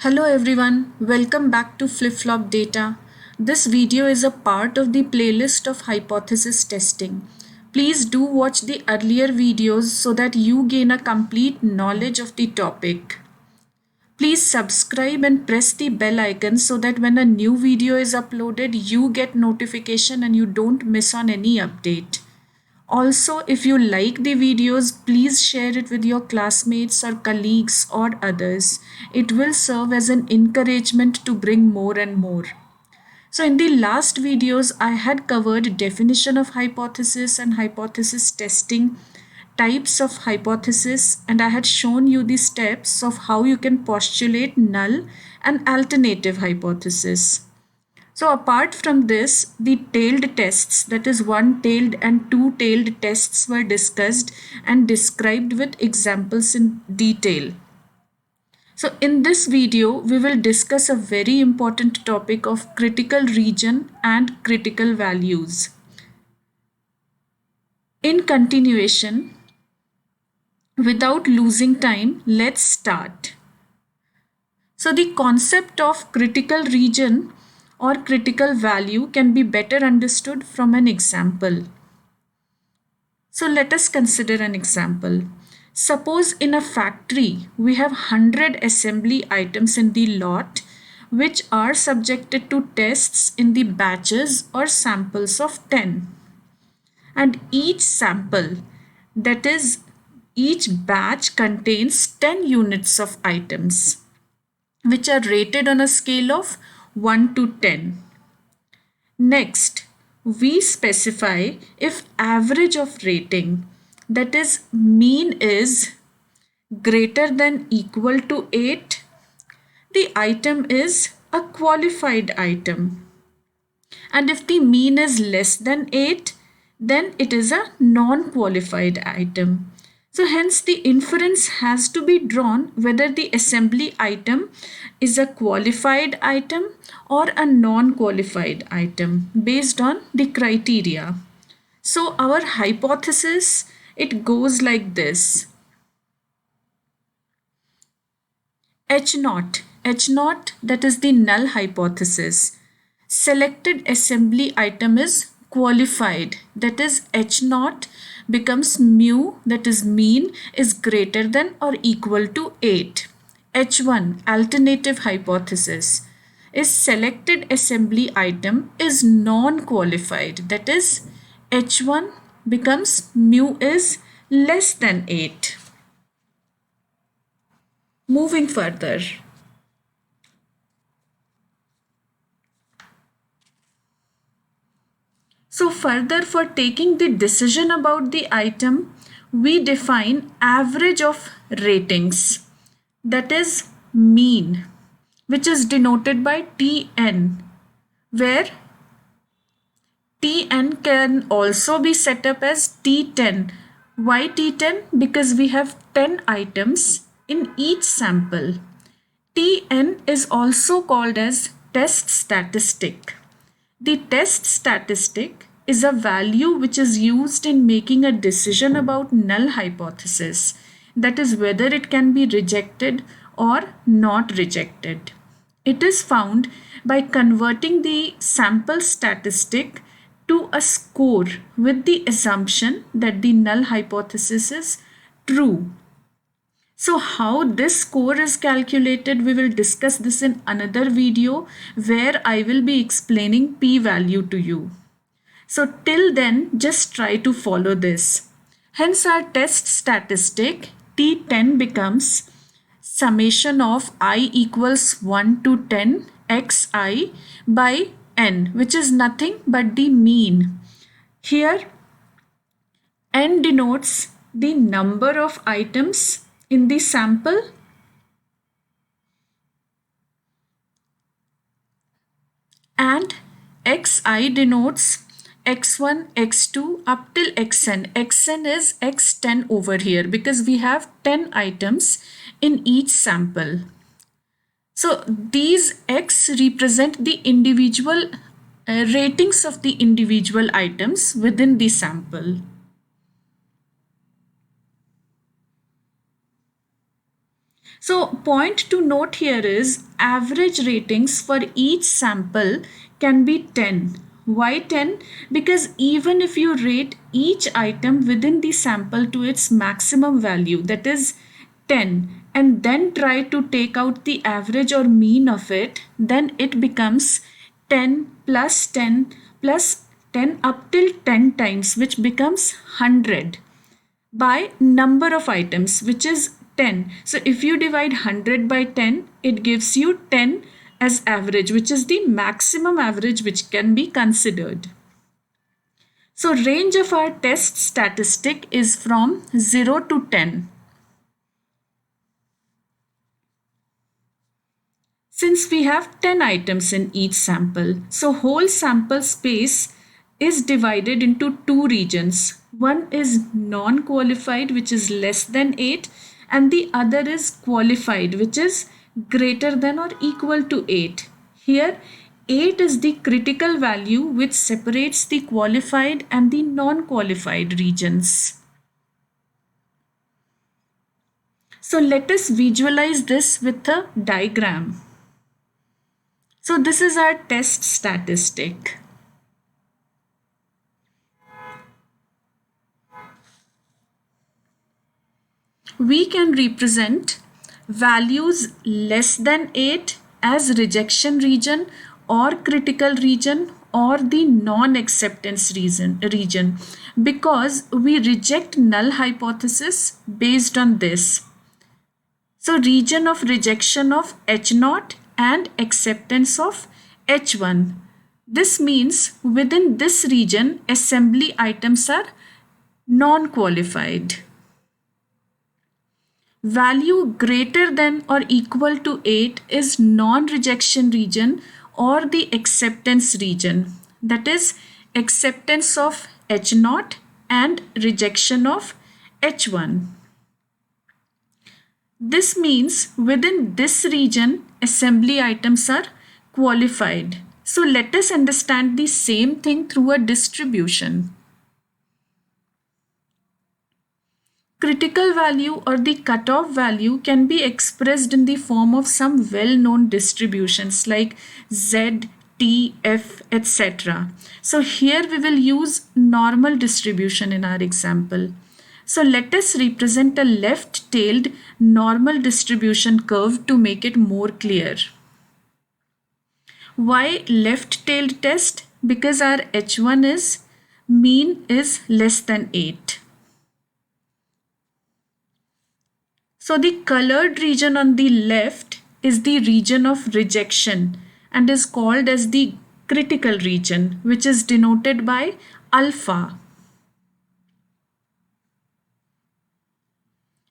Hello everyone, welcome back to Flip-Flop Data. This video is a part of the playlist of hypothesis testing. Please do watch the earlier videos so that you gain a complete knowledge of the topic. Please subscribe and press the bell icon so that when a new video is uploaded, you get notification and you don't miss on any update. Also, if you like the videos, please share it with your classmates or colleagues or others. It will serve as an encouragement to bring more and more. So in the last videos, I had covered definition of hypothesis and hypothesis testing, types of hypothesis, and I had shown you the steps of how you can postulate null and alternative hypothesis. So apart from this, the tailed tests, that is one-tailed and two-tailed tests, were discussed and described with examples in detail. So in this video, we will discuss a very important topic of critical region and critical values. In continuation, without losing time, let's start. So the concept of critical region or critical value can be better understood from an example. So let us consider an example. Suppose in a factory we have 100 assembly items in the lot which are subjected to tests in the batches or samples of 10. And each sample, that is each batch, contains 10 units of items which are rated on a scale of 1 to 10. Next, we specify if average of rating, that is mean, is greater than equal to 8, the item is a qualified item. And if the mean is less than 8, then it is a non-qualified item. So hence the inference has to be drawn whether the assembly item is a qualified item or a non-qualified item based on the criteria. So our hypothesis, it goes like this. H0, that is the null hypothesis. Selected assembly item is qualified, that is H0 becomes mu, that is mean, is greater than or equal to 8. H1, alternative hypothesis, is selected assembly item is non-qualified, that is H1 becomes mu is less than 8. Moving further. So further, for taking the decision about the item, we define average of ratings, that is mean, which is denoted by Tn, where Tn can also be set up as T10. Why T10? Because we have 10 items in each sample. Tn is also called as test statistic. The test statistic is a value which is used in making a decision about null hypothesis, that is whether it can be rejected or not rejected. It is found by converting the sample statistic to a score with the assumption that the null hypothesis is true. So how this score is calculated, we will discuss this in another video where I will be explaining p-value to you. So till then, just try to follow this. Hence our test statistic T10 becomes summation of I equals 1 to 10 xi by n, which is nothing but the mean. Here n denotes the number of items in the sample and xi denotes x1, x2 up till xn. xn is x10 over here because we have 10 items in each sample. So these x represent the individual ratings of the individual items within the sample. So point to note here is average ratings for each sample can be 10. Why 10? Because even if you rate each item within the sample to its maximum value, that is 10, and then try to take out the average or mean of it, then it becomes 10 plus 10 plus 10 up till 10 times, which becomes 100 by number of items, which is 10. So if you divide 100 by 10, it gives you 10 as average, which is the maximum average which can be considered. So range of our test statistic is from 0 to 10. Since we have 10 items in each sample, so whole sample space is divided into two regions. One is non-qualified, which is less than 8, and the other is qualified, which is greater than or equal to 8. Here 8 is the critical value which separates the qualified and the non-qualified regions. So let us visualize this with a diagram. So this is our test statistic. We can represent values less than 8 as rejection region or critical region or the non-acceptance region because we reject null hypothesis based on this. So region of rejection of H0 and acceptance of H1. This means within this region assembly items are non-qualified. Value greater than or equal to 8 is non-rejection region or the acceptance region, that is acceptance of H0 and rejection of H1. This means within this region assembly items are qualified. So let us understand the same thing through a distribution. Critical value or the cutoff value can be expressed in the form of some well-known distributions like Z, T, F, etc. So here we will use normal distribution in our example. So let us represent a left-tailed normal distribution curve to make it more clear. Why left-tailed test? Because our H1 is mean is less than 8. So the colored region on the left is the region of rejection and is called as the critical region, which is denoted by alpha.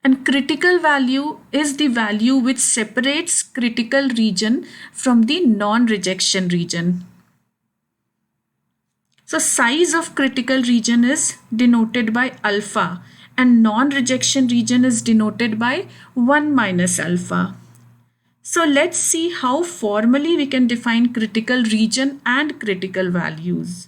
And critical value is the value which separates critical region from the non-rejection region. So size of critical region is denoted by alpha and non-rejection region is denoted by 1 minus alpha. So let's see how formally we can define critical region and critical values.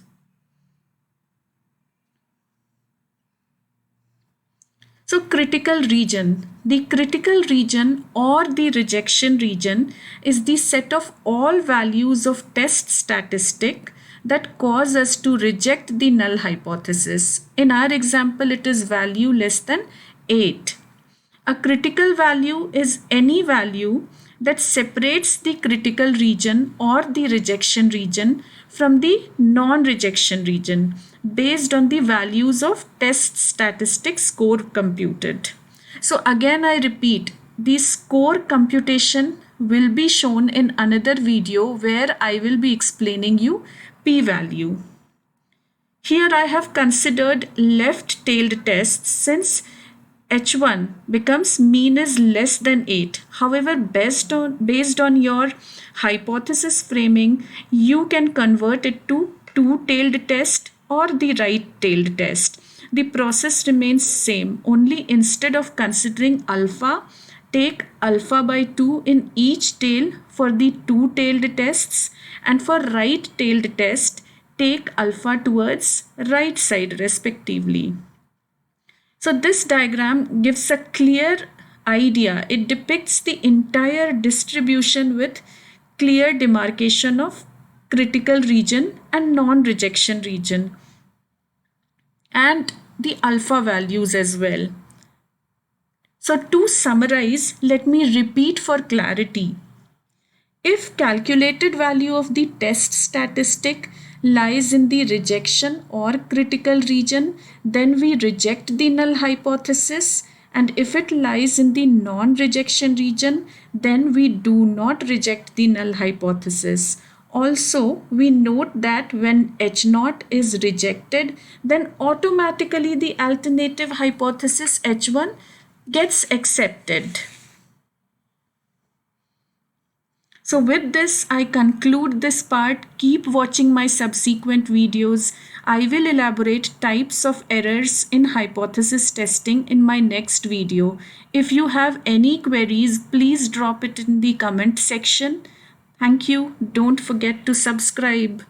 So critical region. The critical region or the rejection region is the set of all values of test statistic that cause us to reject the null hypothesis. In our example, it is value less than 8. A critical value is any value that separates the critical region or the rejection region from the non-rejection region based on the values of test statistic score computed. So again I repeat, the score computation will be shown in another video where I will be explaining you p-value. Here I have considered left-tailed tests since H1 becomes mean is less than 8. However, based on your hypothesis framing, you can convert it to two-tailed test or the right-tailed test. The process remains same, only instead of considering alpha, take alpha by 2 in each tail for the two-tailed tests, and for right-tailed test, take alpha towards right side respectively. So this diagram gives a clear idea. It depicts the entire distribution with clear demarcation of critical region and non-rejection region, and the alpha values as well. So to summarize, let me repeat for clarity. If calculated value of the test statistic lies in the rejection or critical region, then we reject the null hypothesis. And if it lies in the non-rejection region, then we do not reject the null hypothesis. Also, we note that when H0 is rejected, then automatically the alternative hypothesis H1 gets accepted. So with this, I conclude this part. Keep watching my subsequent videos. I will elaborate types of errors in hypothesis testing in my next video. If you have any queries, please drop it in the comment section. Thank you. Don't forget to subscribe.